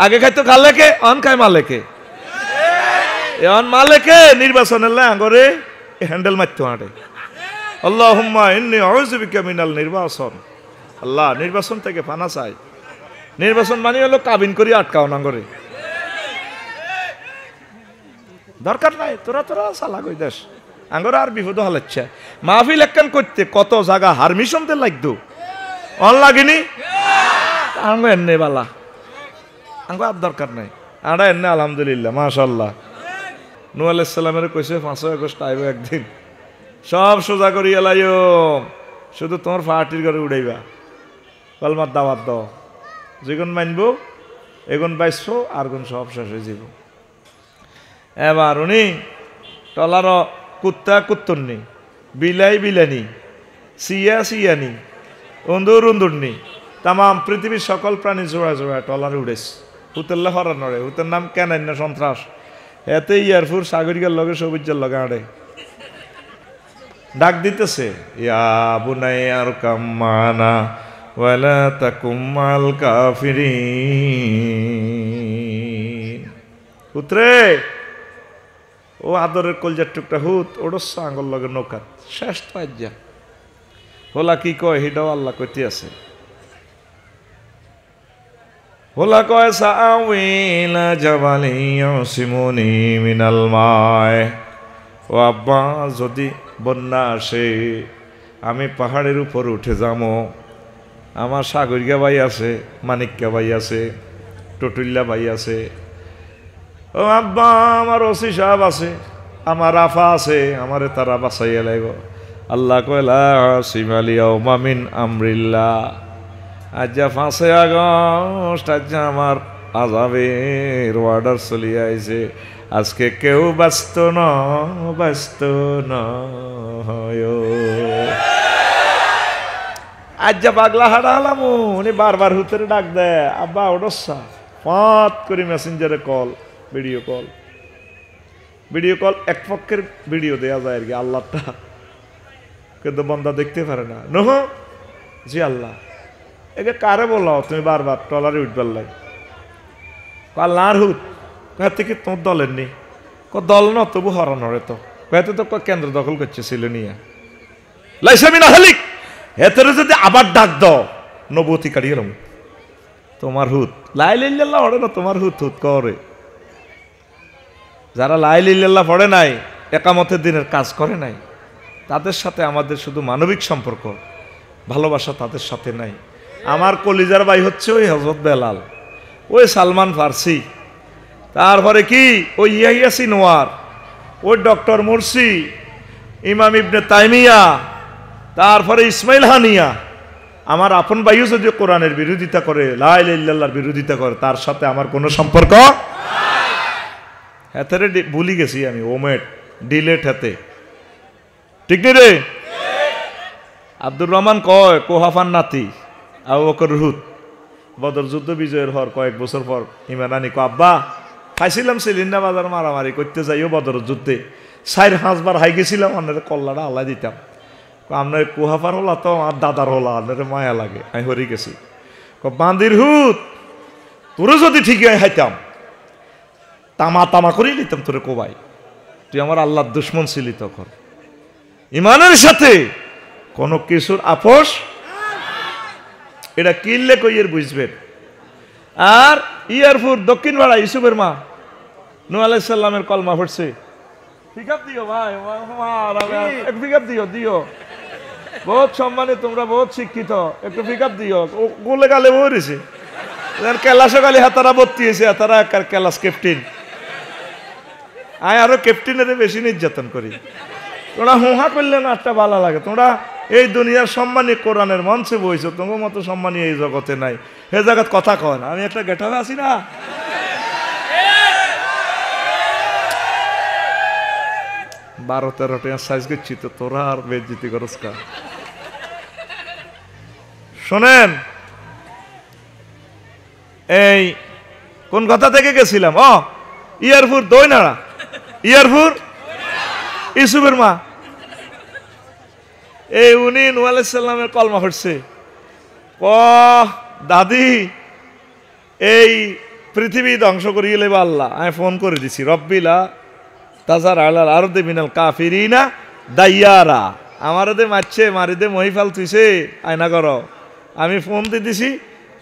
আগে খাইতো খালেকে অন খায় মালেকে এখন মালেকে নির্বাচনের আঙ্গরে হ্যান্ডেল মারতে হাঁটে আল্লাহুম্মা ইন্নী আউযু বিকা মিনাল নির্বাচন আল্লাহ নির্বাচন থেকে পানা চাই নির্বাচন মানে হলো কাবিন করি আটকাও নাঙ্গরে দরকার নাই তোরা চালা কই দেশ আঙ্গরে আর বিপদ হলাচ্ছে মাহফিল একখান করতে কত জায়গা হারমিশন তে লাগতো অন লাগেনি আঙ্গ এনে বালা আঙ্গ আর দরকার নাই আড়া এনে আলহামদুলিল্লাহ মাশাআল্লাহ নূহ আলাইহিস সালামের কইছে 5 আগস্ট আইব একদিন সব সোজা করি এলাইও শুধু তোমার পার্টির ঘরে উড়াইবা কলমার দাওয়াত দাও যেগুন মানবো এগুন বাইশো আর গুণ সব শেষ হয়ে যাব এবার উনি টলার কুত্তা কুত্তরনি বিলাই বিলানি সিয়া সিয়ানি অন্দুর অন্দুরনি তাম পৃথিবীর সকল প্রাণী জোড়া জোড়া টলারে উড়েছে হুতেল্লা হরার নড়ে হুতের নাম কেন না সন্ত্রাস এতে ইয়ারফুর সাগরিকার লগে সবুজের লগে আড়ে ডাক দিতেছে ইয়া বুনাইয়ার কাম্মানা ওয়ালা তাকুম মাল কাফিরিন পুত্রে ও আদরের কলজার টুকটা হুত ওড়স আঙ্গল লগে নৌকাত শেষ পাইজা হোলা কি কয় হিডাও আল্লাহ কইতে আছে হোলা কয় সাআউইলা জাবালি ইয়াসিমুনি মিনাল মায় ও আব্বা যদি বন্যা আসে আমি পাহাড়ের উপর উঠে যাবো আমার সাগরিকা ভাই আছে মানিক্কা ভাই আছে টটুল্লা ভাই আছে ও আব্বা আমার ওসি সাহেব আছে আমার আফা আছে আমারে তারা বাঁচাইয়া লাইব আল্লাহ কয়লা সিমালিয়াও মামিন আমরিল্লাহ আজ 5 আগস্ট আজ আমার আযাবের অর্ডার চলিয়ে আইছে আজকে কেউ ব্যস্ত নয় আজ যা পাগলা হাঁটা হলাম উনি বারবার হুতের ডাক দেয় আব্বা ওডসা ফাঁত করে মেসেঞ্জারে কল ভিডিও কল এক পক্ষের ভিডিও দেওয়া যায় আর কি আল্লাহটা কিন্তু বন্দা দেখতে পারে না নহ জি আল্লাহ একে কারে বলাও তুমি বারবার টলারে উঠবার লাগে আল্লাহর হুত থেকে তোর দলের নেই দল ন তবু হরান হরে তো কয়েতে তো কেন্দ্র দখল করছে সিলেনিয়া লাইসামিনা হালিক এতরে যদি আবার ডাক দাও নবতী কাড়িয়ে এলাম তোমার হুত লাইলিল্লাহ পড়ে না তোমার হুত করে যারা লাইলিল্লাহ পড়ে নাই একামতের দিনের কাজ করে নাই তাদের সাথে আমাদের শুধু মানবিক সম্পর্ক ভালোবাসা তাদের সাথে নাই আমার কলিজার ভাই হচ্ছে ওই হযরত বেলাল ওই সালমান ফার্সি তারপরে কি ওই ইয়াহিয়া সিনওয়ার ওই ডক্টর মুরসি ইমাম ইবনে তাইমিয়া তারপরে ইসমাইল হানিয়া আমার আপন ভাইও যদি কোরআনের বিরোধিতা করে লা ইলাহা ইল্লাল্লাহর বিরোধিতা করে তার সাথে আমার কোনো সম্পর্ক হাতেরে ভুলি গেছি আমি ওমেট ডিলেট হাতে ঠিক নেই রে আব্দুর রহমান কয় কোহাফান নাতি আবু বকর হুত বদর যুদ্ধ বিজয়ের হওয়ার কয়েক বছর পর ইমান আনি কো আব্বা খাইছিলাম সিলিন্ডার বাজার মারামারি করতে যাইও বদর যুদ্ধে 4-5 বার হাই গেছিলাম আপনার কল্লাটা আল্লাহ দিতাম আপনার কুহাফার হলা তো আর দাদার হলা আপনার মায়া লাগে আমি হরি গেছি বান্দির হুত তোরে যদি ঠিকই হাইতাম তামা করেই নিতাম তোরে কোবাই তুই আমার আল্লাহর দুশ্মন ছিলি তখন ইমানের সাথে কোনো কিছুর আপোষ এটা কিনলে কইয়ের বুঝবেন আর ইয়ারপুর দক্ষিণ পাড়া ইউসুফের মা নূহ আলাইহিস সালামের কলমা পড়ছে পিকআপ দিও ভাই এক পিকআপ দিও বহুত সম্মানে তোমরা বহুত শিক্ষিত একটু পিকআপ দিও গোলে গালে বইরেছে কেলাসে গালি হাতারা ভর্তি হয়েছে তারা একার কেলাস ক্যাপ্টেন আরো ক্যাপ্টেনের বেশি নির্যাতন করি তোমরা হুহা করলে না একটা ভালো লাগে তোমরা এই দুনিয়ার সম্মানী কোরআনের মঞ্চে বইছো তোমার মতো সম্মানী এই জগতে নাই হে জগৎ কথা কয় না আমি একটা গেটাবে আছি না 12-13 টাকা সাইজ করছি তো তোরা আর বেজ্জিতি করস কা শোনেন এই কোন কথা থেকে গেছিলাম ইয়ারপুর দইনাড়া ইয়ারপুর ইউসুফের মা এই উনি নূহ আলাইহিস সালামের কলমা পড়ছে দাদি এই পৃথিবী ধ্বংস করিয়ে লেবা আল্লাহ, আমি ফোন করে দিছি রব্বিলা তাজার আলাল আরদে মিনাল কাফিরিনা দাইয়ারা, আমার দে মারছে মারি দে মহিফাল তুইছে আয়না করো। আমি ফোন দিয়ে দিছি,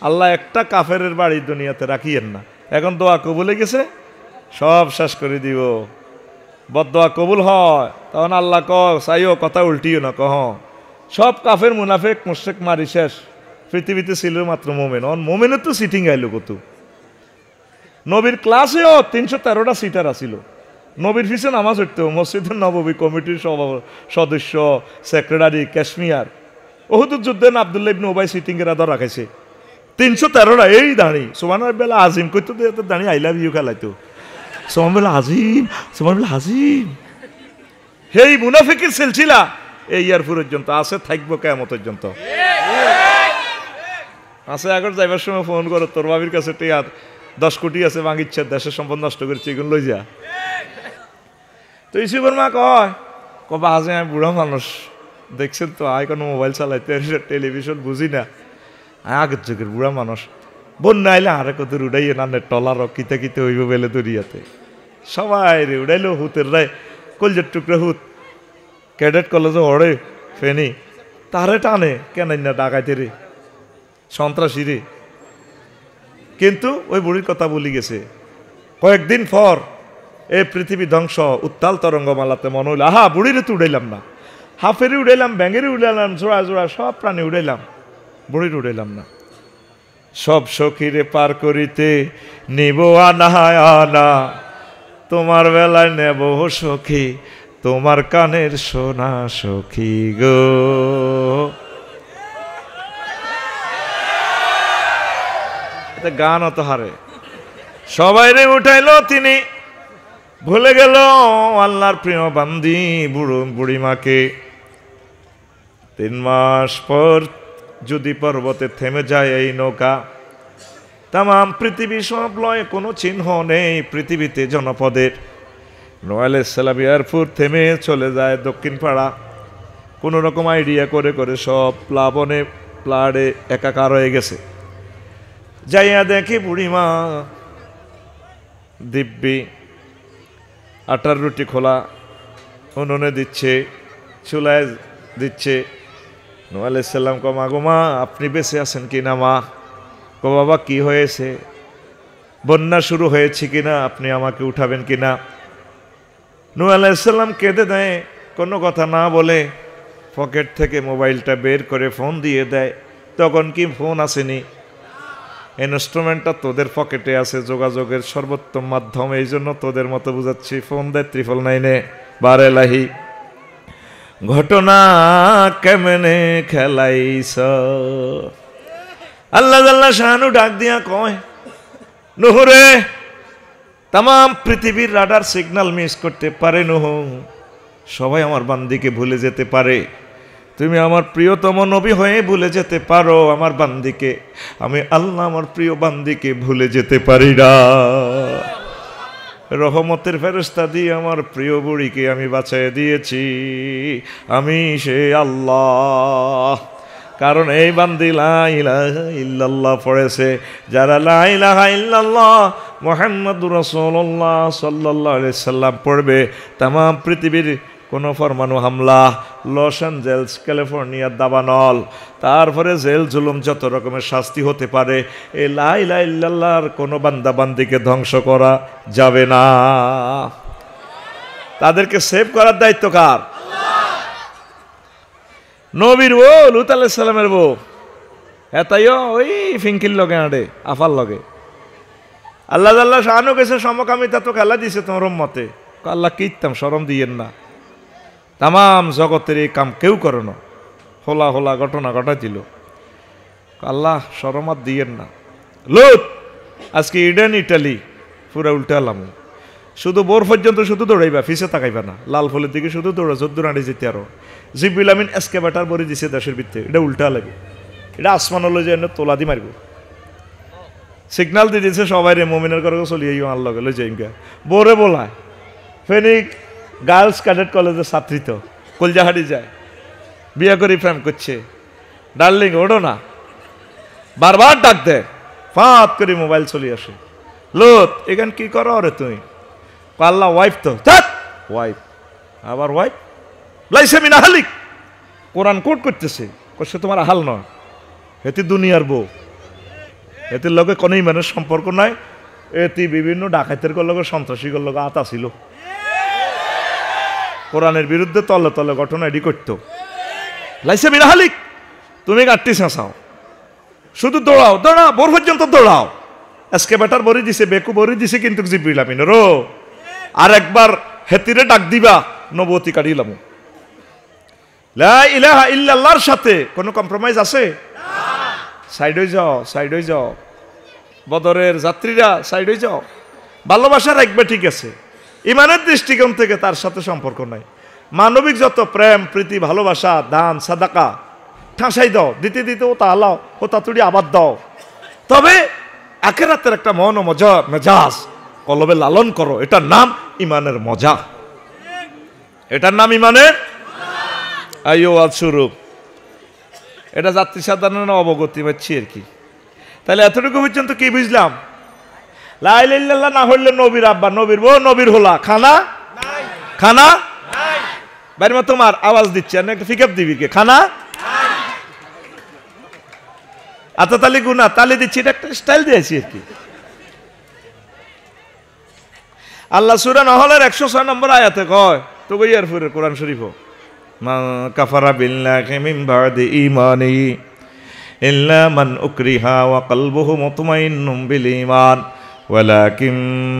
আল্লাহ একটা কাফেরের বাড়ি দুনিয়াতে রাখিয়েন না। এখন দোয়া কবুলে গেছে, সব শেষ করে দিব। বদদোয়া কবুল হয় তখন আল্লাহ চাইও কথা উল্টিও না কহ, সব কাফের মুনাফেক মুশরিক মারি শেষ। পৃথিবীতে ছিল মাত্র মোমেন, মোমেনের তো সিটিং আইলো কত। নবীর ক্লাসেও 313টা সিটার আছিল। নবীর পিছনে নামাজ হইতো, মসজিদের নববী কমিটির সদস্য, সেক্রেটারি, ক্যাশমিয়ার। ওহুদের যুদ্ধে আব্দুল্লাহ ইবনে উবাই সিটিং এর আদর রাখাইছে 313টা। এই দাঁড়ি সুবহানার বেলা আজিম কইতো, দাঁড়ি আই লাভ ইউ খেলাইতো সুবহান বেলা আজিম, সুবহান বেলা আজিম। সেই মুনাফিকের সিলসিলা এই ইয়ার পর্যন্ত আছে, থাকবো কিয়ামত পর্যন্ত আছে। আগর যাইবার সময় ফোন করো, তোর বাবির কাছে 10 কোটি আছে ভাঙিচ্ছে, দেশের সম্পদ নষ্ট করেছে, এগুলো লই যা। তো ইসুফের মা কবা আজ আমি বুড়া মানুষ, দেখছেন তো আয় কোনো মোবাইল চালাইতে টেলিভিশন বুঝি না, আগের যুগের বুড়া মানুষ। বন্যা আইলে আরে কত উড়াইয়ে নানের টলার কিতে কিতে হইব বেলে দরিয়াতে সবাই রে উড়াইলো। হুতের রায় কলজের টুকরা হুত ক্যাডেট কলেজে হড়ে ফেনি, তারে টানে কেন না ডাকাইতে রে, সন্ত্রাসী রে। কিন্তু ওই বুড়ির কথা বলি গেছে। কয়েকদিন পর এই পৃথিবী ধ্বংস, উত্তাল তরঙ্গমালাতে মনে হইল আহা বুড়িরে তো উড়াইলাম না, হাফেরই উড়াইলাম, ব্যাঙেরই উড়াইলাম, জোড়া জোড়া সব প্রাণী উড়াইলাম, বুড়ির উড়াইলাম না। সব সখীরে পার করিতে নিব আনা আনা, তোমার বেলায় নেব সখী তোমার কানের সোনা সখী গো। গান অত হারে সবাই রে উঠাইলো তিনি, ভুলে গেল আল্লাহর প্রিয় বান্দি বুড়িমাকে। 3 মাস পর যদি পর্বতে থেমে যায় এই নৌকা, তাম পৃথিবী সব লয়, কোনো চিহ্ন নেই পৃথিবীতে জনপদের। নূহ আলাইহিস সালাম এয়ারপোর্ট থেমে চলে যায় দক্ষিণ পাড়া। কোনো রকম আইডিয়া করে করে সব প্লাবনে প্লাডে একাকার হয়ে গেছে। যাইয়া দেখি বুড়িমা দিব্যি আটার রুটি খোলা উনুনে দিচ্ছে, চুলায় দিচ্ছে। নূহ আলাইহিস সালাম কো মা গো মা আপনি বেঁচে আছেন কিনা? মা কো বাবা কি হয়েছে? বন্যা শুরু হয়েছে কিনা, আপনি আমাকে উঠাবেন কিনা? নূহ আলাইহিস সালাম কেঁদে দেয়, কোনো কথা না বলে পকেট থেকে মোবাইলটা বের করে ফোন দিয়ে দেয়। তখন কি ফোন আসেনি, ইনস্ট্রুমেন্টটা তোদের পকেটে আছে, যোগাযোগের সর্বোত্তম মাধ্যম, এই জন্য তোদের মতো বুঝাচ্ছি। ফোন দেয় 999 বারেলাহি। ঘটনা কেমনে খেলাইছ? আল্লাহ আল্লাহ শাহানু ডাক দিয়া কয়, নূহ রে তাম পৃথিবীর রাডার সিগন্যাল মিস করতে পারে নূহ, সবাই আমার বান্দিকে ভুলে যেতে পারে, তুমি আমার প্রিয়তম নবী হয়ে ভুলে যেতে পারো আমার বান্দিকে, আমি আল্লাহ আমার প্রিয় বান্দিকে ভুলে যেতে পারি না। রহমতের ফেরেশতা দিয়ে আমার প্রিয় বুড়িকে আমি বাঁচিয়ে দিয়েছি, আমি সে আল্লাহ। কারণ এই বান্দি লা ইলাহা ইল্লাল্লাহ পড়েছে। যারা লা ইলাহা ইল্লাল্লাহ মুহাম্মাদুর রাসূলুল্লাহ সাল্লাল্লাহু আলাইহি সাল্লাম পড়বে, তামাম পৃথিবীর কোনো পরমাণু হামলা, লস অ্যাঞ্জেলস, ক্যালিফোর্নিয়ার দাবানল, তারপরে জেল জুলুম, যত রকমের শাস্তি হতে পারে, এই লা ইলাহা ইল্লাল্লাহর কোনো বান্দা বান্দিকে ধ্বংস করা যাবে না। তাদেরকে সেভ করার দায়িত্ব কার? নবীর বউ, লূত আলাইহিস সালামের বউ, এতাইও ওই ফিঙ্কির লগে আড়ে আফার লগে। আল্লাহ আল্লাহ শাহানু গেছে সমকামিতা তো খেলা দিছে তোমার মতে, আল্লাহ কীর্তাম শরম দিয়েন না, তাম জগতের এই কাম কেউ করে না, হোলা হোলা ঘটনা ঘটাইছিল, আল্লাহ শরম আর দিয়েন না। লূত আজকে ইডেন ইটালি পুরা উল্টালাম, শুধু বোর পর্যন্ত শুধু দৌড়াইবা, ফিসে তাকাইবা না, লাল ফুলের দিকে শুধু দৌড়া, যদ্দুর আড়ে যেতে আরো। জিবরিল আমিন এসকেভেটার বরে দিছে দেশের ভিতরে, এটা উল্টা লাগে, এটা আসমান হলো যে তোলা দি মারব, সিগনাল দিয়ে দিয়েছে সবাই রে মুমিনের ঘরে চলিয়ে আল্লাহ গেলে যাইগা। বোরে বলায় ফেনিক গার্লস ক্যাডেট কলেজের ছাত্রী, তো কলজাহাড়ি যায়, বিয়ে করে প্রেম করছে, ডার্লিং ওড়ো না, বারবার ডাক দেয়, ফাঁত করে মোবাইল চলে আসে, লোত এখান কি করো রে তুই? আল্লাহ ওয়াইফ তো ওয়াইফ, আবার ওয়াইফ লাইসা মিন আহলিক, কোরআন কোট করতেছে, সে তোমার আহাল নয়, এতে দুনিয়ার বউ, এতে লগে কোনো ইমানের সম্পর্ক নাই, এতে বিভিন্ন ডাকাতের লগে সন্ত্রাসীর লগে আতা ছিল, কোরআনের বিরুদ্ধে তলে তলে ঘটনা এডি করতো। লাইসা মিন আহলিক, তুমি গাঁটটি চেঁচাও, শুধু দৌড়াও, দৌড়াও বোর পর্যন্ত দৌড়াও। আজকে বেটার বরি দিছে, বেকু বরি দিছে, কিন্তু জিব্রিল আমিন রো আর একবার হেতিরে ডাক দিবা, নবতী কাটিলাম। লা ইলাহা ইল্লাল্লাহর সাথে কোনো কম্প্রোমাইজ আছে? সাইড হয়ে যাও, সাইড হয়ে যাও, বদরের যাত্রীরা সাইড হয়ে যাও। ভালোবাসা রাখবে ঠিক আছে, ইমানের দৃষ্টিকোণ থেকে তার সাথে সম্পর্ক নাই। মানবিক যত প্রেম প্রীতি ভালোবাসা দান সাদাকা ঠাঁসাই দাও, দিতে দিতে ও তা আলাও, ও তাতুড়ি আবার দাও, তবে আখেরাতের একটা মন ও মজা মেজাজ কলবে লালন করো, এটার নাম ইমানের মজা, এটার নাম ইমানের আইও আজ শুরু। এটা যাত্রী সাধারণ অবগতি পাচ্ছি আর কি। তাহলে এতটুকু পর্যন্ত কি বুঝলাম? লা ইলাহা ইল্লাল্লাহ না হইলে নবীর আব্বা, নবীর বউ, নবীর হোলা, খানা খানা বাইরে মা তোমার আওয়াজ দিচ্ছে, আমি একটা পিকআপ দিবি কে খানা আতা তালি গুনা তালি দিচ্ছি, এটা একটা স্টাইল দিয়েছি আর কি। আল্লাহ সূরা নহলের 106 নম্বর আয়াতে কয়, তো ইয়ার ফুরের কোরআন শরীফ, মা কাফারা বিল্লাহি মিন বাদি ঈমানিহি ইল্লা মান উকরিহা ওয়া কলবুহু মুতমাইন্নুম বিল ঈমান ওয়ালাকিন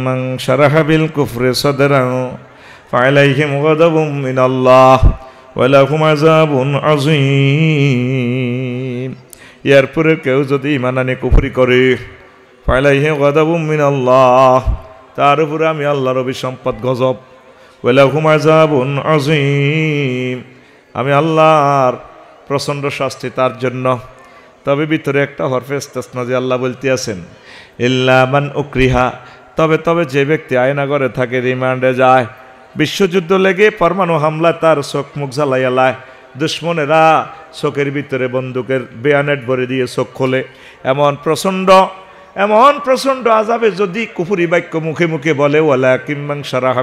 মান শারাহা বিল কুফরি সাদরান ফাআলাইহিম গাদাবুম মিনাল্লাহ ওয়া লাহুম আযাবুন আযীম। এরপরে কেউ যদি ঈমান আনে কুফরি করে, ফাআলাইহিম গাদাবুম মিনাল্লাহ, তার উপরে আমি আল্লাহর অভিসম্পদ গজব, ওয়া লাহুম আযাবুন আযীম, আমি আল্লাহর প্রচণ্ড শাস্তি তার জন্য। তবে ভিতরে একটা হরফে ইস্তিসনা যে আল্লাহ বলতে আছেন, ইল্লা মান উকরিহা, তবে তবে যে ব্যক্তি আয়নাগরে থাকে, রিমান্ডে যায়, বিশ্বযুদ্ধ লেগে পরমাণু হামলায় তার চোখ মুখ জ্বালাইয়া লায়, দুশ্মনেরা চোখের ভিতরে বন্দুকের বেয়ানেট ভরে দিয়ে চোখ খোলে, এমন প্রচণ্ড আযাবে যদি কুফরি বাক্য মুখে মুখে বলে, ওয়ালাকিন মান শারাহা,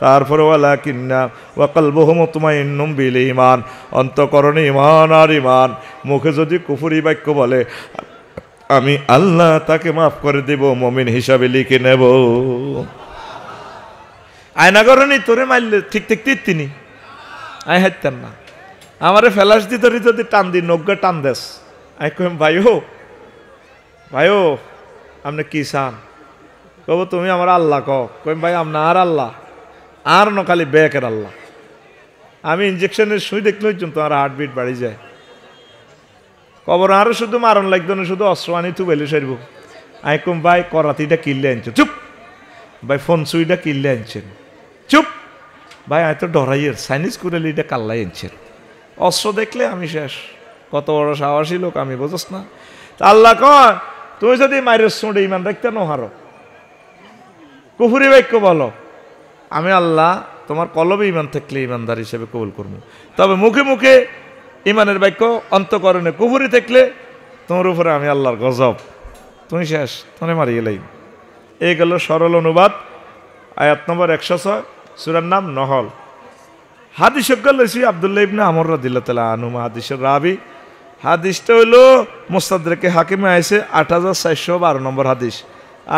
তারপরে ওয়ালাকিন্না ওয়া কলবুহু মুতমাইন্নুম বিল ঈমান, অন্তঃকরণে ঈমান আর ঈমান, মুখে যদি কুফরি বাক্য বলে, আমি আল্লাহ তাকে মাফ করে দেব, মুমিন হিসাবে লিখে নেব। আয়নাগরণী তোরে মারলে ঠিক ঠিক তিনি আয় হাইতেন না, আমারে ফেলাস দি ধরি যদি টান দি নগ্গা টান দেস, আই কইম ভাইও ভাইও আপনি কি চান? কব তুমি আমার আল্লাহ কইম ভাই আপনার আল্লাহ আর নকালি বেকের আল্লাহ। আমি ইঞ্জেকশনের সুই দেখলে তোমার হার্টবিট বাড়ি যায়। কবর আরো শুধু মারণ লাগতো না, শুধু অস্ত্র আনি তু বেলে সারব। আই কম ভাই করাতিটা কিনলে আনছেন, চুপ ভাই ফোন সুইটা কিনলে আনছেন, চুপ ভাই আয় তো ডরাইয়ের চাইনিজ কুড়ালিটা কাল্লাই আনছেন। অস্ত্র দেখলে আমি শেষ, কত বড় সাহসী লোক আমি, বোঝস না? আল্লাহ কয় তুমি যদি মায়ের সোঁড়ে ইমান রাখতে নহারো, কুফরি বাক্য বলো, আমি আল্লাহ তোমার কলবে ইমান থাকলে ইমানদার হিসেবে কবুল করবো, তবে মুখে মুখে ইমানের বাক্য অন্তঃকরণে কুফরি থাকলে তোমার উপরে আমি আল্লাহর গজব, তুমি শেষ, তুমি মারি গেলেই। এই গেল সরল অনুবাদ আয়াত নম্বর 106, সূরার নাম নহল। হাদিস লইছি আব্দুল্লাহ ইবনে আমর রাদিয়াল্লাহু তাআলা আনহু হাদিসের রাবি। হাদিসটা হইল মুস্তাদরাকে হাকিমে আইছে 8412 নম্বর হাদিস,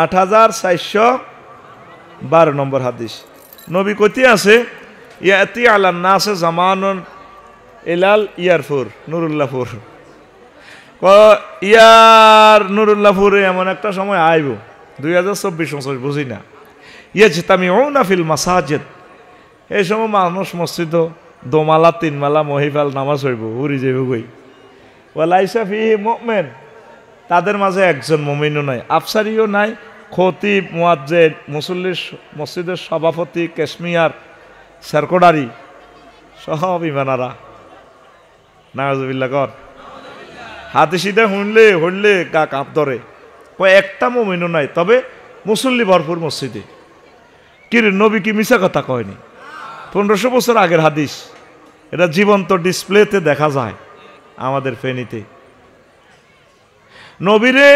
8412 নম্বর হাদিস। নবী কইতে আছে, ইয়াতি আলান নাসে জামানুন ইলাল ইয়ারফুর নুরুল্লাহপুর, ইয়ার নুরুল্লাহপুরে এমন একটা সময় আইব 2024 বুঝি না, ইয়াজতামিউনা ফিল মাসাজিদ, এই সময় মানুষ মসজিদ দোমালা তিনমালা মহিফাল নামাজ হইব, উড়ি যাইব গই, ওয়ালাইসা ফিহি মুমিন, তাদের মাঝে একজন মুমিনও নাই, আফসারিও নাই, খতিব মুয়াজ্জিন মুসল্লির মসজিদের সভাপতি কেশমিয়ার সেরকোডারি সব ইমানারা, নাউজুবিল্লাহ কর। হাদিসিটা হইলে গা কাঁপ ধরে, একটা মুমিনও নাই, তবে মুসল্লি ভরপুর মসজিদে। কি রে নবী কি মিছা কথা কয়নি? 1500 বছর আগের হাদিস, এটা জীবন্ত ডিসপ্লেতে দেখা যায় আমাদের ফেনীতে। নবীরে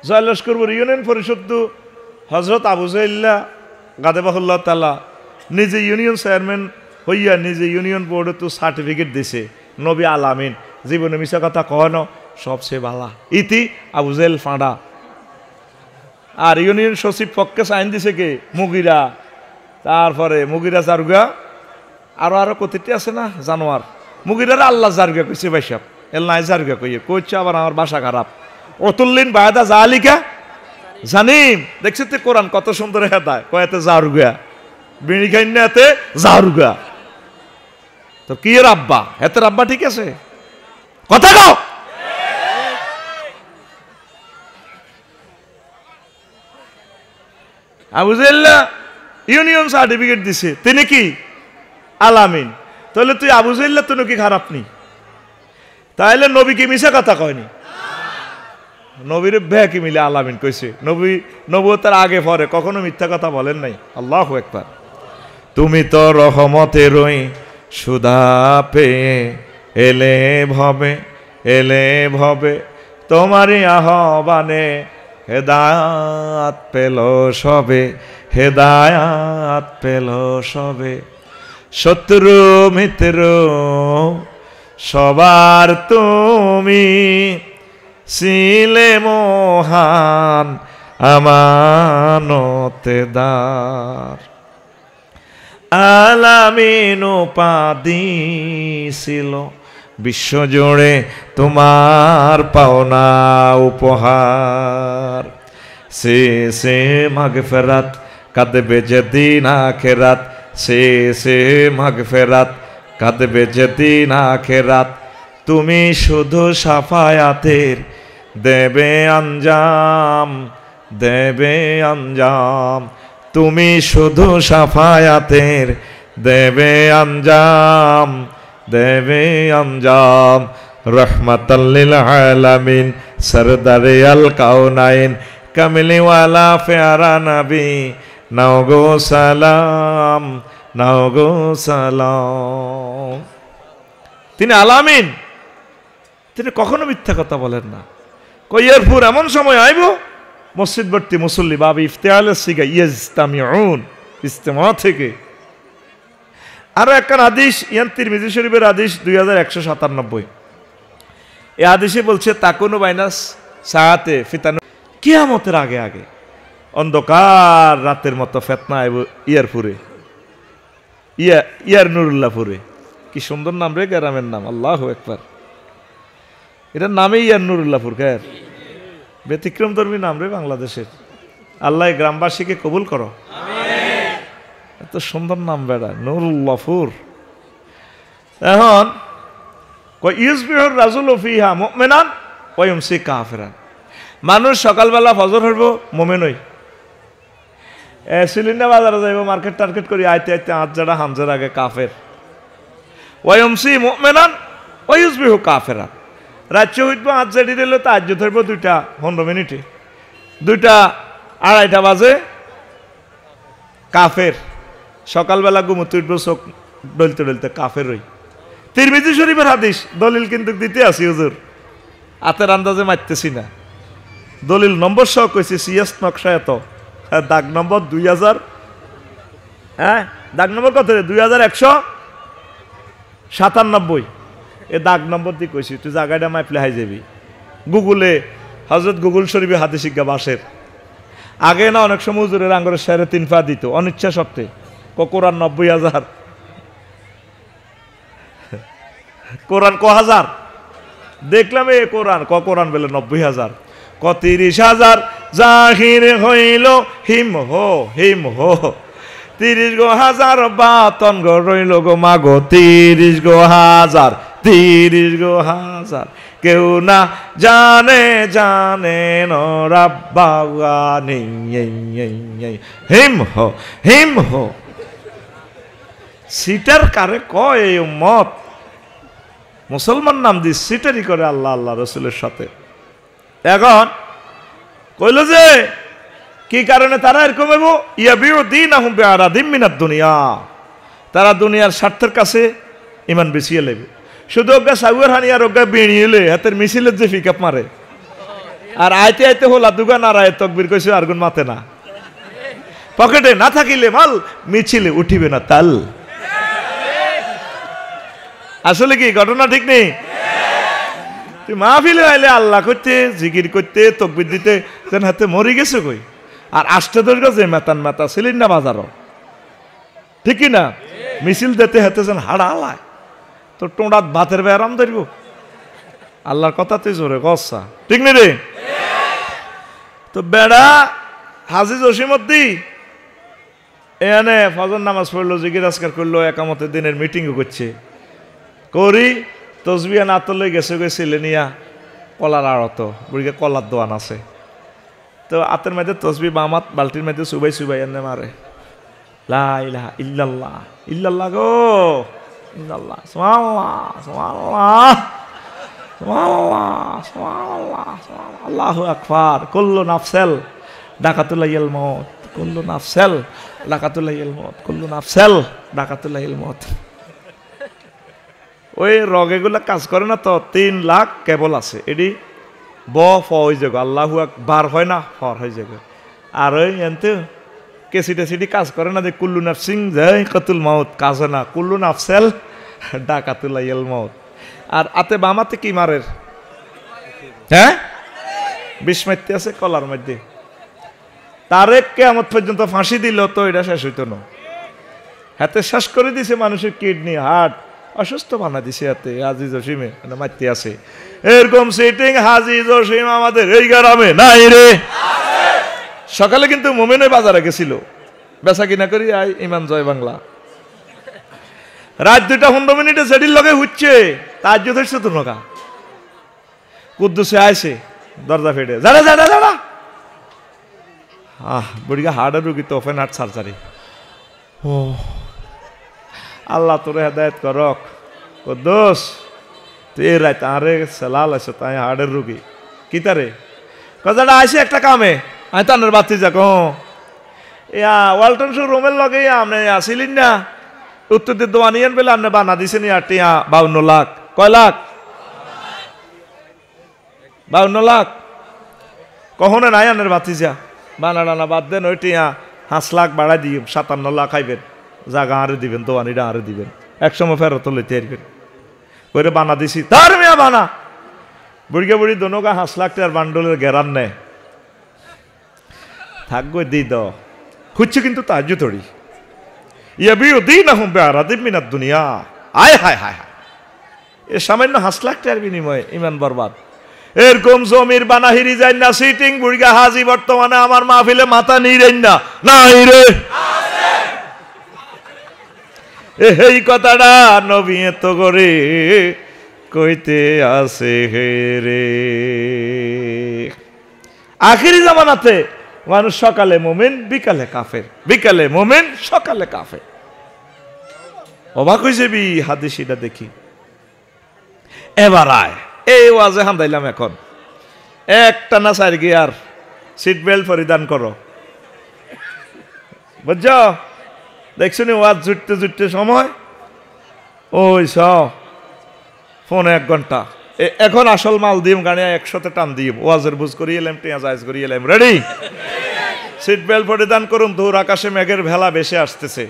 জয়লস্করপুর ইউনিয়ন পরিষদ হজরত আবু জাইল্লা গাদেবাহুল্লাহ তাআলা নিজে ইউনিয়ন চেয়ারম্যান হইয়া নিজে ইউনিয়ন বোর্ডে তো সার্টিফিকেট দিছে নবী আলামিন জীবনে মিশা কথা কয় না সবচেয়ে ভালা ইতি আবু জাইল ফাঁড়া। আর ইউনিয়ন সচিব পক্ষে সাইন দিছে কে মুগিরা, তারপরে মুগিরা জারুগা আরো কতিটি আছে না জানোয়ার, মুগিরার আল্লাহ জারুগা কইছে ভাইসাব এল নাই জারুগা কইছে আবার আমার ভাষা খারাপ। অতুল্লিন বায়দা জালিকা জানিম, দেখছি তো কোরআন কত সুন্দর হেদায় কয়েতে জারুগা বিড়ি খাই না এতে জারুগা। তো কি এর আব্বা এতের আব্বা ঠিক আছে কথা কও। আবু জাইল্লা ইউনিয়ন সার্টিফিকেট দিছে তিনি কি আলামিন, তাহলে তুই আবু জাইল্লা তুই কি খারাপ নি? তাহলে নবী কি মিশা কথা কয়নি? নবীর ব্যাকি মিলে আলামিন কইছে। নবী নবুয়তের আগে পরে কখনো মিথ্যা কথা বলেন নাই। আল্লাহু আকবার। তুমি তো রহমতেরই সুধা পেয়ে এলে ভবে তোমারই আহ্বানে হেদায়াত পেল সবে শত্রু মিত্র সবার তুমি ছিলে মহান আমানতদার। আলামিন উপাধি ছিল বিশ্বজুড়ে তোমার পাওনা উপহার। সে মাগফিরাত কাঁদবে যেদিন আখিরাত, সে মাগফিরাত কাঁদবে যেদিন আখিরাত। তুমি শুধু সাফায়াতের দেবে আঞ্জাম, তুমি শুধু সাফায়াতের দেবে আঞ্জাম। রহমাতাল লিল আলামিন সরদারে আল কাউনাইন কামিলিওয়ালা প্যারা নবী নাও গো সালাম। তিনি আলামিন, তিনি কখনো মিথ্যা কথা বলেন না। কইয়ারপুর এমন সময় আইব মসজিদবর্তী মুসল্লি বাবি ইফতেআলের সিগা ইজতামিউন ইজতেমা থেকে। আরো একখান হাদিস ইয়ান তিরমিজি শরীফের হাদিস 2197। এই হাদিসে বলছে তাকুনু বাইনাস সাআতে ফিতানু, কিয়ামতের আগে অন্ধকার রাতের মতো ফিতনা আইব ইয়ারপুরে, ইয়ার নুরুল্লাহপুরে। কি সুন্দর নাম রে গ্রামের নাম, আল্লাহু আকবার। এটার নামেই ইয়ার নুরুল্লাহপুর। খের ব্যতিক্রম ধর্মী নাম রে বাংলাদেশের। আল্লাহ গ্রামবাসীকে কবুল করো, এত সুন্দর নাম বেড়া নুরুল্লাহপুর। এখন ইউসবিহুর রাজুলু ফিহা মুমিনান ওয়া ইউমসি কাফিরান। মানুষ সকালবেলা ফজর হইব মুমিন হই, সিলিন্ডার বাজারে যাইব মার্কেট টার্কেট করি আইতে আজারা হামজার আগে কাফের। ওয়া ইউমসি মুমিনান ওয়া ইউসবিহু কাফিরান। রাজ্য হইব আজারি দিলে তো আজ ধরব 2:15 মিনিটে, 2:30 বাজে কাফের। সকালবেলা ঘুমোতে উঠবো চোখ ডলতে কাফের হই। তিরমিজি শরীফের হাদিস, দলিল কিন্তু দিতে আসি হুজুর, হাতের আন্দাজে মারতেছি না। দলিল নম্বর সহ কইছি সিএস নকশা এত, দাগ নম্বর 2000, দাগ নম্বর কত 2197। এ দাগ নম্বর দিয়ে কইছি, তুই জায়গাটা মাইপলে হাই যাবি। গুগলে হজরত গুগল শরীফে হাদিস শিক্ষা বাসের আগে না অনেক সময় হুজুরের আঙ্গুরের 3.5 পা দিত অনিচ্ছা সত্ত্বে। কোরআন 90,000, কোরআন হাজার দেখলাম। এ কোরআন বলে 90,000, 30,000 জাহির হইল হিম হো 30,000 বাতন গো রইল গো মাগো 30,000 কেউ না জানে রাব্বানি হিম হো। সিটার কারে কয় এই উম্মত? মুসলমান নাম দিয়ে সিটারি করে আল্লাহ রসুলের সাথে। এখন কইল যে কি কারণে তারা এরকম হইব? ইয়াবিউদ্দিনাহুম বিআরাদিম মিনাদ দুনিয়া, তারা দুনিয়ার স্বার্থের কাছে ইমান বেচিয়ে লেবে। শুধু ওগা সাউয়ার হানি আর ওগা বেড়িয়েলে হাতের মিছিলের যে পিকআপ মারে, আর আইতে হলা দুগা নারায় তকবীর কইছে আর গুণ মাতে না। পকেটে না থাকিলে মাল মিছিলে উঠিবে না তাল। আসলে কি ঘটনা ঠিক নেই? তুই মাহফিলে আইলে আল্লাহ করতে, জিকির করতে, তকবির দিতে যেন হাতে মরি গেছে কই। আর আষ্টে দৈর্ঘ্য যে মেতান মেতা ছিলেন না বাজারও, ঠিকই না? মিছিল দিতে হাতে যেন হাড়া আলায়, তো টোঁড়াত ভাতের ব্যারাম ধরব। আল্লাহর কথা তুই জোরে গসা, ঠিক নেই রে? তো বেড়া হাজি জসিমদ্দি এখানে ফজর নামাজ পড়লো, জিকির আজকার করলো, একামতের দিনের মিটিংও করছে। করি তসবিয়া না তোলে গেছে গেছিলে নিয়া কলার আড়ত, বুড়িকে কলার দোয়ান আছে, তো আতের মধ্যে তসবি বামাত বালতির মধ্যে সুবাই সুবাই এনে মারে, লা ইলাহা ইল্লাল্লাহ ইল্লাল্লাহ গো ইল্লাল্লাহ সুবহানাল্লাহ সুবহানাল্লাহ সুবহানাল্লাহ সুবহানাল্লাহ আল্লাহু আকবার, কুল্লু নাফসেল ডাকাতুল্লাহিল মউত, কুল্লু নাফসেল ডাকাতুল্লাহিল মউত, কুল্লু নাফসেল ডাকাতুল্লাহিল মউত। ওই রগেগুলা কাজ করে না তো, 3 লাখ কেবল আছে, এটি ব ফ হয়ে যাবে, আল্লাহু আকবার হয় না, ফর হয়ে যাবে। আর ওই এনতে কেসিটি কাজ করে না, যে কুল্লু নাফসিং যায় কাতুল মাউত, কাজ হয় না, কুল্লু নাফসেল ডাকাতুল্লাহিল মউত। আর আতে বামাতে কি মারের, হ্যাঁ 20 মাইতে আছে কলার মধ্যে, তারে কিয়ামত পর্যন্ত ফাঁসি দিল তো এটা শেষ হইতো না। হাতে শেষ করে দিছে মানুষের কিডনি হার্ট, অসুস্থ বানা দিছে হাতে। হাজি জসিমে মারতে আছে, এরকম সিটিং হাজি জসিম আমাদের এই গ্রামে নাই রে। সকালে কিন্তু মোমেনে বাজারে গেছিল, বেচা কিনা করি আই ইমান জয় বাংলা। রাত 2:15 সেটির লগে হচ্ছে, তার যথেষ্ট হচ্ছে তো নকা কুদ্দুসে আইসে দরজা ফেটে যারা যারা যারা বুড়িগা হার্টের রুগী তো ওপেন হার্ট সার্জারি। ও আল্লাহ তোরে হেদায়ত করক কুদ্দুস, তুই এই রাত আরে সেলাল আছে, তাই হার্টের রুগী কি তারে কথাটা আইসে একটা কামে, আমি তানের বাতি যাক ইয়া ওয়ালটন শো রুমের লগে আপনি আসিলেন না, উত্তর দিয়ে দোয়া নিয়েন বলে আপনি বানা দিছেন 52 লাখ। কয় লাখ? 52 লাখ। কখনো নাই আনের বাতি যা বানা টানা বাদ দেন, ওইটি 5 লাখ বাড়াই দিয়ে 57 লাখ খাইবেন, জাগা আরে দিবেন, দোয়ানিটা আরে দিবেন, একসময় ফেরত লইতে আসবেন। করে বানা দিছি তার মেয়া বানা বুড়িকে বুড়ি দোনোগা 5 লাখ টাকার বান্ডলের গেরান নেয় থাকবে দি দ খুঁজছে, কিন্তু তাজ্জু তড়ি দুনিয়া আয় হায় হায় হায়, এ সামান্য 5 লাখ টাকার বিনিময়ে ইমান বরবাদ। এরকম জমির বানা হিরি যায় না সিটিং বুড়িগা হাজি বর্তমানে আমার মাহফিলে মাথা নিরেন না নাই রে। এই কথাটা নবী এত করে কইতে আসে হে রে। আখিরি জামানাতে মানুষ সকালে মোমেন বিকালে কাফের, বিকালে মোমেন সকালে কাফের। অবাক হয়েছে বি হাদিসিটা দেখি। এবার আয় এই ওয়াজে হান্দাইলাম, এখন একটা না 4 গিয়ার সিট বেল্ট পরিধান করো, বুঝছ? দেখছো নি ওয়াজ জুটতে জুটতে সময় ওই ফোনে 1 ঘন্টা, এখন আসল মাল দিম গাড়ি 100তে টান দিম, ওয়াজের বুঝ করি এলাম, টিয়া জায়জ করি এলাম, রেডি? সিট বেল্ট পরিধান করুন, দূর আকাশে মেঘের ভেলা বেশি আসতেছে,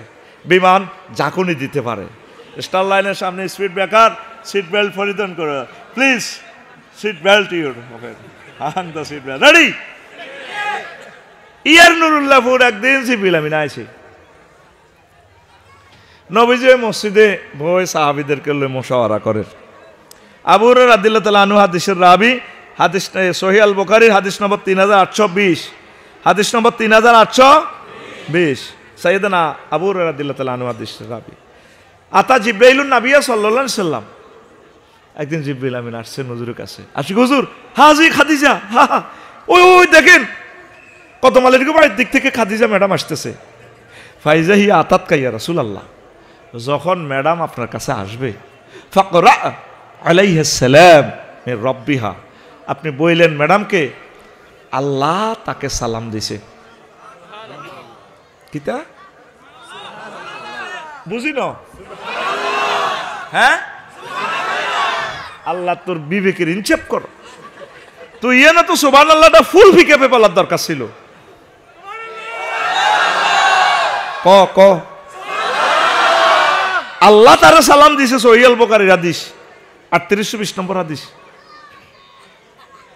বিমান ঝাঁকুনি দিতে পারে, স্টার লাইনের সামনে স্পিড ব্রেকার, সিট বেল্ট পরিধান করো please, seat belt your hang the seat belt, ready? ইয়ার নুরুল্লাহপুর একদিন সিভিল আমি আইছি, নবীজি মসজিদে ভয় সাহাবীদেরকে লয়ে মুশাওয়ারা করেন। আবু হুরায়রা রাদিয়াল্লাহু তাআলা আনহু হাদিসের রাবি, হাদিস সহিহ আল বুখারীর হাদিস নম্বর 3820, হাদিস নম্বর 3820, সাইয়েদনা আবু হুরায়রা রাদিয়াল্লাহু তাআলা আনহু হাদিসের রাবি। আতা জিবরাইলুন নবী সাল্লাল্লাহু আলাইহি সাল্লাম, একদিন জিবরাইল আমিন আসছেন হুজুরের কাছে, আসি হুজুর হাজি খাদিজা, ওই ওই দেখেন কত মালের বাড়ির দিক থেকে খাদিজা ম্যাডাম আসতেছে। ফাইজা হিয়া আতাত কাইয়া রাসূলুল্লাহ, যখন ম্যাডাম আপনার কাছে আসবে ফাকরা আলাইহিস সালাম মির রাব্বিহা, আপনি বললেন ম্যাডামকে আল্লাহ তাকে সালাম দিছে। কিতা বুঝি না? হ্যাঁ, আল্লাহ তোর বিবেকের ইনসাফ কর, তুই ইয়ে না তো সুবহানাল্লাহটা ফুল ফিকে পেপালার দরকার ছিল। ক ক আল্লাহ তারা সালাম দিছে সহিহুল বুখারীর হাদিস 3820 নম্বর হাদিস।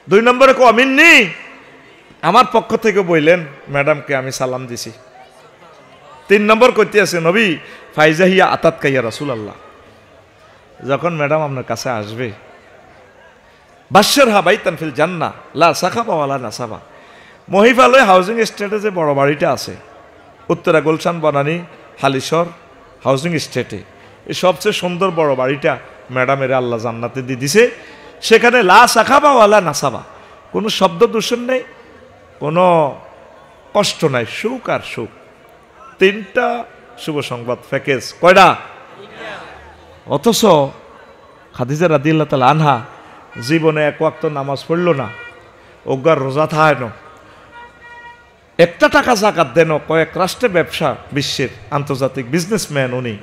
2 নম্বরে কো মিন্নি আমার পক্ষ থেকে বললেন ম্যাডামকে আমি সালাম দিছি। 3 নম্বর কইতে আছে নবী ফাইজাহিয়া আতাত কাইয়া রাসূলুল্লাহ, যখন ম্যাডাম আপনার কাছে আসবে বাশশিরহা বাইতান ফিল জান্নাহ লা সাখাবা ওয়ালা নাসাবা। মহিফালয় হাউজিং এস্টেটে যে বড় বাড়িটা আছে উত্তরা গুলশান বনানী হালিশহর হাউজিং এস্টেটে, এই সবচেয়ে সুন্দর বড় বাড়িটা ম্যাডামের আল্লাহ জান্নাতে দিয়ে দিছে। সেখানে লা সাখাবা ওয়ালা নাসাবা, কোনো শব্দ দূষণ নেই, কোনো কষ্ট নাই, সুখ আর সুখ। 3টা শুভ সংবাদ প্যাকেজ। কয়টা? অথচ খাদিজা রাদিয়াল্লাহু তাআলা আনহা জীবনে এক ওয়াক্ত নামাজ পড়ল না, ওগার রোজা থায় না, একটা টাকা যাকাত দেন, কয়েক রাষ্ট্রে ব্যবসা, বিশ্বের আন্তর্জাতিক বিজনেসম্যান উনি।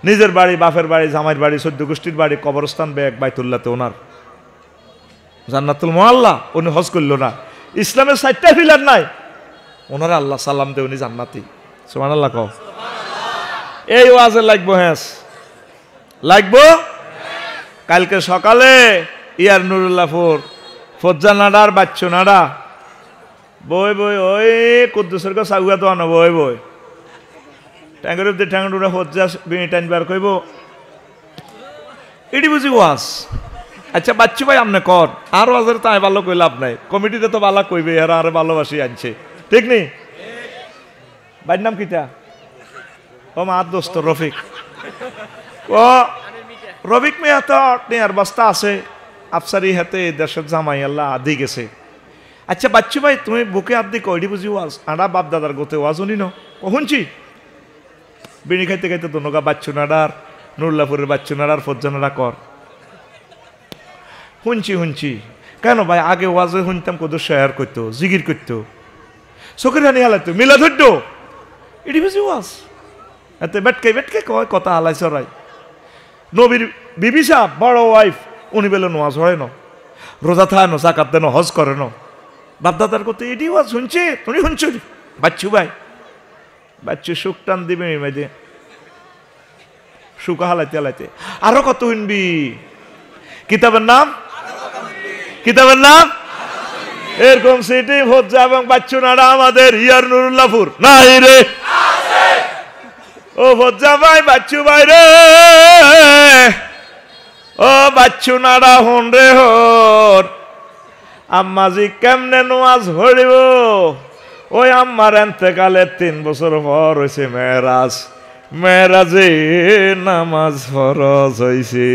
নিজের বাড়ি, বাপের বাড়ি, জামাইয়ের বাড়ি, 14 গোষ্ঠীর বাড়ি, কবরস্থান ব্যাগ বাইতুল্লাহতে ওনার, জান্নাতুল মুআল্লা উনি হজ করল না। ইসলামের 4টা পিলার নাই, ওনারা আল্লাহ সালাম দে উনি জান্নাতি। সুবহানাল্লাহ কও। এই ওয়াজে লাগবো, হ্যাঁ লাগবো। কালকে সকালে ইয়ার নুরুল্লাহপুর ফজ্জা নাডার বাচ্চু নাডা বই বই ওই কুদ্দুসের গো সাগুয়া তো আনো বই বই ট্যাঙ্গের উপরে ট্যাঙ্গুরা ফজ্জা বিনি টাইনবার কইব এটি বুঝি ওয়াজ। আচ্ছা বাচ্চু ভাই আপনি কর, আর ওয়াজের তাই ভালো কই লাভ নাই, কমিটিতে তো ভালো কইবে, এরা আরে ভালোবাসি আনছে, ঠিক নেই? ভাইয়ের নাম কিটা? ও মা দোস্ত রফিক। ও রফিক মিয়া তো নেয়ার বস্তা আছে, আফসারি হাতে দেশের জামাই আল্লাহ আদি গেছে। আচ্ছা বাচ্চু ভাই তুমি বুকে আদি কইডি বুঝি ওয়াজ, আড়া বাপ দাদার গোতে ওয়াজ উনি ন কখনছি বিড়ি খাইতে খাইতে দোনগা বাচ্চু নাডার নুরুল্লাহপুরের বাচ্চু নাডার ফজ্জা নাডা কর শুনছি। কেন ভাই আগে ওয়াজে শুনতাম কত শেয়ার করতো, জিগির করতো, চোখের হানি হালাইতো, মিলা ধরতো, এটি বুঝি ওয়াজ। এতে বেটকে কয় কথা হালাই চড়াই। নবীর বিবি সাহ বড় ওয়াইফ উনি বেলে নোয়াজ হয় না, রোজা থায় না, জাকাত দেন, হজ করে না, বাপদাদার করতে এটি ওয়াজ শুনছে, তুমি শুনছো বাচ্চু ভাই। বাচ্চু সুখ টান দিবে মেয়েদে সুখা হালাইতে হালাইতে আরো কত শুনবি। কিতাবের নাম এরকম সিটি ফজ্জা এবং বাচ্চু নাড়া আমাদের ইয়ার নুরুল্লাহপুর নাই রে। ও ফজ্জা ভাই বাচ্চু ভাই রে, ও বাচ্চু নাড়া হন রে হন, আম্মাজি কেমনে নোয়াজ হরিব। ওই আম্মার এন্তেকালে 3 বছর পর হয়েছে মেরাজ, মেরাজে নামাজ ফরজ হয়েছে।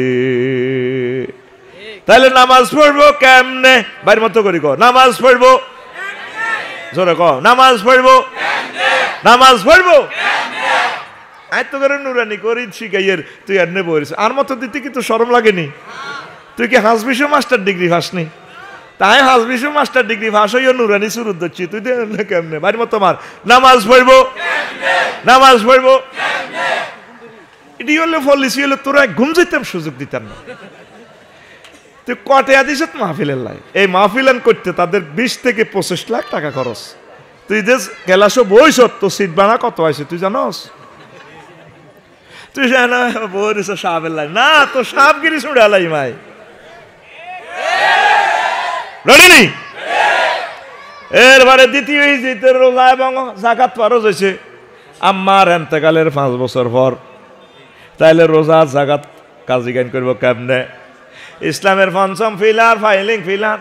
তাহলে নামাজ পড়বো কেমনে? বাইর মতো করি কো নামাজ পড়বো, জোরে কো নামাজ পড়বো, নামাজ পড়বো। আয় তো করে নুরানি করি শিখাইয়ের তুই আর নেবো আর মতো দিতে কি তো শরম লাগেনি? তুই কি হাসবিশো মাস্টার ডিগ্রি ফাসনি? তাই হাসবিশো মাস্টার ডিগ্রি ফাঁস হইও নুরানি শুরু দিচ্ছি, তুই কেমনে? বাড়ির মতো মার নামাজ পড়বো, নামাজ পড়বো। এটি হলে ফলিসি হলে তোরা ঘুম যেতাম সুযোগ দিতাম না। তুই কটে আদিস মাহফিলের লাই, এই মাহফিলান করতে তাদের 20 থেকে 25 লাখ টাকা খরচ। তুই যে গেলাসো বইস তো সিট বানা কত আছে তুই জানস? তুই জানা বইস সাহেবের লাই না, তো সাহেবগিরি শুনে আলাই মাই রেডি। এরবারে দ্বিতীয় ঈদের রোজা এবং জাকাত ফরজ হয়েছে আম্মার এন্তেকালের 5 বছর পর। তাইলে রোজা জাকাত কাজী গান করবো কেমনে? ইসলামের 5ম ফিলার ফাইলিং ফিলার।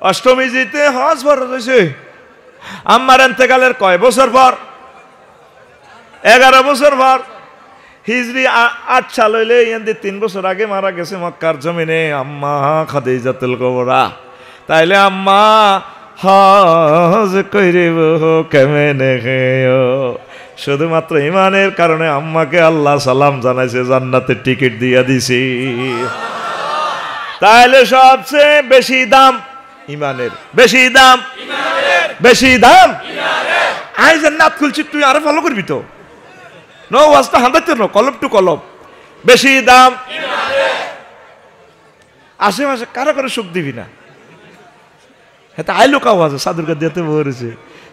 অষ্টমী জিতে হজ ফরজ হয়েছে আম্মার এন্তেকালের কয় বছর পর? 11 বছর পর। হিজরি 8 সাল হইলে 3 বছর আগে মারা গেছে মক্কার জমিনে আম্মা খাদিজাতুল কুবরা। তাইলে আম্মা হজ কইরিব কেমনে খেও? শুধুমাত্র ইমানের কারণে আম্মাকে আল্লাহ সালাম জানাইছে, জান্নাতের টিকিট দিয়া দিছি। তাইলে সবচেয়ে বেশি দাম ইমানের, বেশি দাম, বেশি দাম। আই জান্নাত খুলছি, তুই আরো ফলো করবি তো? নো ওয়াজটা হাঁদাইতে নো, কলম টু কলম। বেশি দাম আশেপাশে কারো করে সুখ দিবি না। হাতে আইলো কাউ আছে সাদুরকে দিতে বলেছে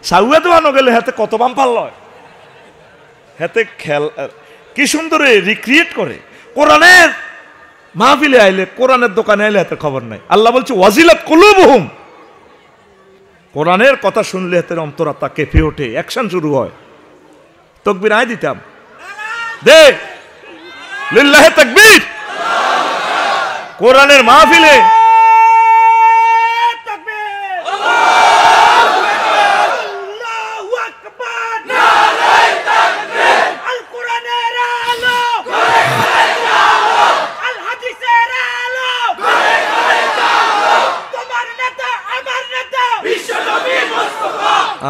সাউয়া তো আনো গেলে হাতে কত বাম পারল। হাতে খেল কি সুন্দর রিক্রিয়েট করে। কোরআনের মাহফিলে আইলে, কোরআনের দোকানে আইলে হাতের খবর নাই। আল্লাহ বলছে ওয়াজিলাত কুলুবুহুম, কোরআনের কথা শুনলে হাতের অন্তরাত্মা কেঁপে ওঠে, অ্যাকশন শুরু হয়। তাকবীর আয় দিতাম, দে লিল্লাহি তাকবীর। কোরআনের মাহফিলে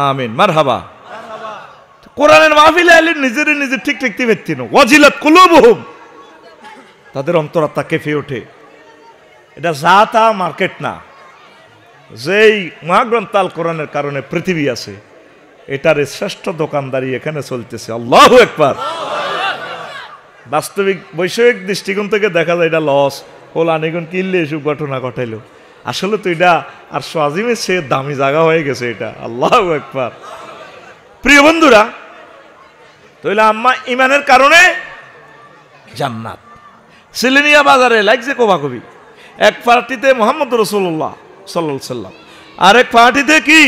আমিন মারহাবা। কোরআনের মাহফিলে আইলে নিজের ঠিক রাখতে পারতি না। ওয়াজিলাত কুলুবুহুম, তাদের অন্তরাত্মা কেঁপে ওঠে। এটা জাতা মার্কেট না, যেই মহাগ্রন্থ আল কোরআনের কারণে পৃথিবী আছে, এটার শ্রেষ্ঠ দোকানদারি এখানে চলতেছে। আল্লাহু আকবার। বাস্তবিক বৈষয়িক দৃষ্টিকোণ থেকে দেখা যায় এটা লস হল, আনিগুন কিনলে এসব ঘটনা ঘটাইলো। আসলে তো এটা আর আজিমের সে দামি জায়গা হয়ে গেছে এটা। আল্লাহু আকবার। প্রিয় বন্ধুরা, তাহলে আম্মা ইমানের কারণে জান্নাত। সিলেনিয়া বাজারে লাগছে কোবাকবি, এক পার্টিতে মুহাম্মদ রাসূলুল্লাহ সাল্লাল্লাহু আলাইহি সাল্লাম, আর এক পার্টিতে কি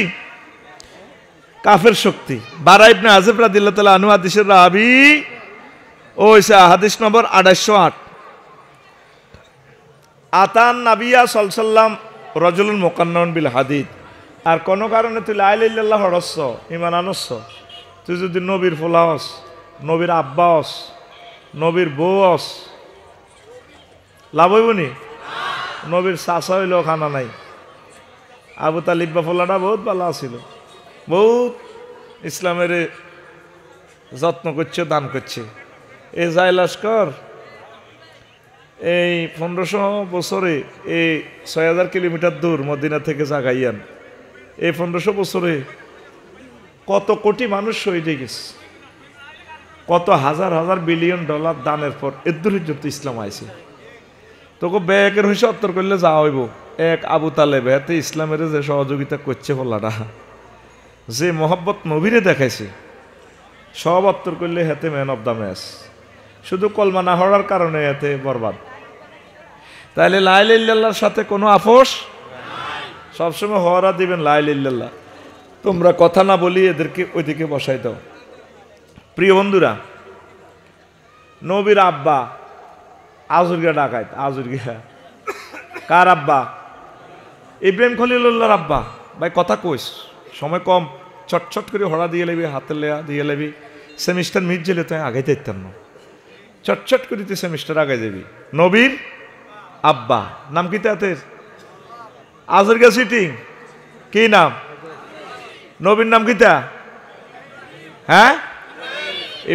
কাফের শক্তি। বারা ইবনে আযিব রাদিয়াল্লাহু তাআলা আনহু হাদিসের রাবি, ওইসা হাদিস নম্বর 2808। আতান নাবিয়া সাল্লাল্লাহু আলাইহি সাল্লাম রাজুলুন মুকান্নাউন বিল হাদিদ। আর কোনো কারণে তুই লা ইলাহা ইল্লাল্লাহ হরস, ইমান আনস, তুই যদি নবীর ফোলা হস, নবীর আব্বা হস, নবীর বউ হস, লাভ হইবনি? নবীর চাচা হইলেও খানা নাই। আবু তালিব বা ফোলাটা বহুত ভালো আছিল, বহুত ইসলামের যত্ন করছে, দান করছে। এ যায় লস্কর এই 1500 বছরে, এই 6000 কিলোমিটার দূর মদিনা থেকে জাগাইয়ান, এই 1500 বছরে কত কোটি মানুষ শহীদ হয়ে গেছে, কত হাজার হাজার বিলিয়ন ডলার দানের পর এদূর পর্যন্ত ইসলাম আইছে। তোকে ব্যাগের হইসে অত্তর করলে যা হইব। এক আবু তালেব হাতে ইসলামের যে সহযোগিতা করছে বলাটা, যে মোহাব্বত নবীরে দেখাইছে, সব অত্তর করলে হাতে ম্যান অফ দ্য ম্যাচ। শুধু কলমা না হওয়ার কারণে এতে বরবাদ। তাইলে লা ইলাহা ইল্লাল্লাহর সাথে কোনো আপোষ সবসময় হওয়ারা দিবেন লা ইলাহা ইল্লাল্লাহ। তোমরা কথা না বলি এদেরকে ওইদিকে বসাই দাও। প্রিয় বন্ধুরা, নবীর আব্বা আজুরগা ডাকাইত, আজুরগা কার আব্বা? ইব্রাহিম খলিলুল্লাহর আব্বা। ভাই কথা কইস, সময় কম, চটচট করে হড়া দিয়ে লেবি, হাতে লেয়া দিয়ে লেবি। সেমিস্টার মিট জেলে তুই আগে যাইতাম না, চটচট করে তুই সেমিস্টার আগে যাবি। নবীর আব্বা নাম কি তাদের? আজুরগা সিটিং কি নাম? নবীর নাম কি তা? হ্যাঁ,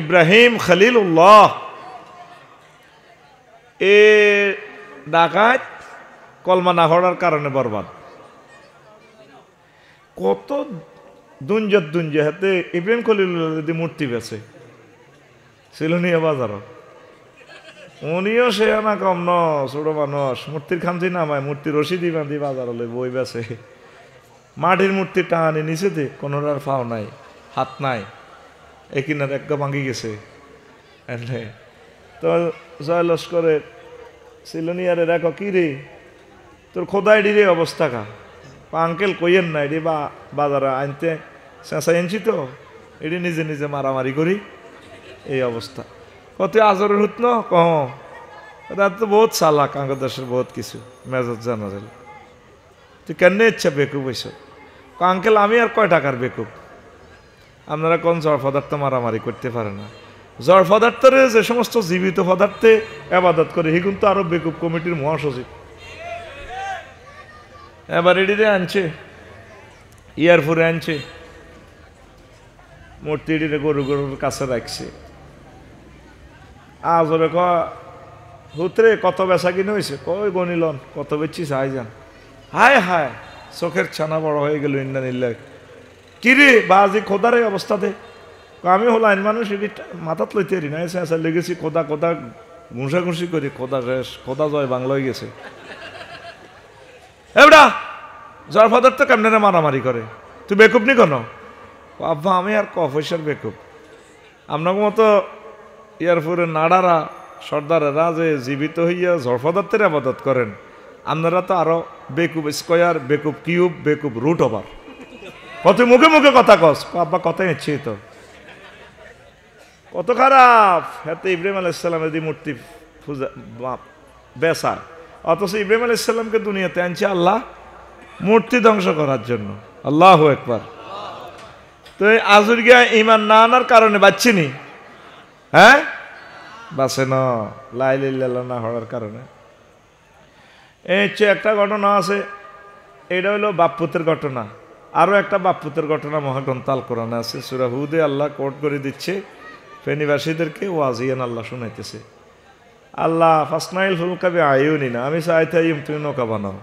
ইব্রাহিম খলিলুল্লাহ। এ ডাকাত কলমা না হওয়ার কারণে বরবাদ। কত দুঞ্জত দুঞ্জে হাতে ইব্রাহিম খলিলুল্লাহ যদি মূর্তি বেছে সিলোনিয়া বাজার, উনিও সে না কম ন, ছোট মানুষ। মূর্তির খামছি নামায়, মূর্তি রশিদি বাঁধি বাজার হলে বই বেছে। মাটির মূর্তি টানি নিচে দে, কোনো ফাও নাই, হাত নাই, একিনার এক ভাঙি গেছে। তো জয় লস্করের সিলোনিয়ারে দেখো কি রে তোর খোদাই রে অবস্থা কা? আঙ্কেল কইয়েন না, এটি বা বাজারে আনতে চেঁচা এনছি তো, এটি নিজে নিজে মারামারি করি, এই অবস্থা। কত আজরের হুত ন কহ, তো বহুত চালাক, আঙ্কেল দেশের বহুত কিছু মেজর জেনারেল। তুই কেন ইচ্ছা বেকুব হইস? আঙ্কেল আমি আর কয় টাকার বেকুব? আপনারা কোন জড় পদার্থ মারামারি করতে পারে না। জড় পদার্থের যে সমস্ত জীবিত পদার্থে আবাদত করে, হি কিন্তু আরো বেকুব কমিটির মহাসচিব। এবার এডিরে আনছে, ইয়ারফোরে আনছে, মূর্তি এডিরে গরু গরুর কাছে রাখছে। আজরে হুতরে কত বেচা কিনে হয়েছে? কই গনিলন, কত বেচছি চাই যান। হায় হায়, চোখের ছানা বড় হয়ে গেল। ইন্না নিল্লাহ, কিরে বাজি খোদার এই অবস্থাতে? আমি হলো আইন মানুষ, এটি মাথাত লইতে পারি না, এসে লেগেছি খোদা খোদা ঘুষাঘুষি করি, খোদা শেষ, খোদা জয় বাংলা হয়ে গেছে। এবড়া জড় পদার্থ কেমনে মারামারি করে? তুই বেকুব নি কেন? আব্বা আমি আর ক পয়সার বেকুব। আপনার মতো ইয়ারপুরে নাড়ারা সর্দারেরা যে জীবিত হইয়া জড়পদার্থের আবাদত করেন, আপনারা তো আরো বেকুব স্কোয়ার, বেকুব কিউব, বেকুব রুট ওভার। কত মুখে মুখে কথা কস, আব্বা কথাই ইচ্ছে তো কত খারাপ। হাতে ইব্রাহিম আলাইসাল্লামের দি মূর্তি পূজা বেসা, অথচ ইব্রাহিম আলাইসাল্লামকে দুনিয়াতে আনছে আল্লাহ মূর্তি ধ্বংস করার জন্য। আল্লাহু আকবার। তো এই আজুর গিয়া ইমান না আনার কারণে বাঁচছিনি, হ্যাঁ বাঁচে না লাইলিল্লাহ না হওয়ার কারণে। এই হচ্ছে একটা ঘটনা আছে, এটা হলো বাপ্পুতের ঘটনা। আরও একটা বাপ্পুতের ঘটনা মহাগ্রন্থ আল কোরআনে আছে, সূরা হুদে আল্লাহ কোট করে দিচ্ছে ফেনীবাসীদেরকে ওয়াজিয়ান আল্লাহ শুনাইতেছে। আল্লাহ ফাসনাইল ফুলকা বি আয়ুনিনা, আমি চাইতে তুমি নৌকা বানাও।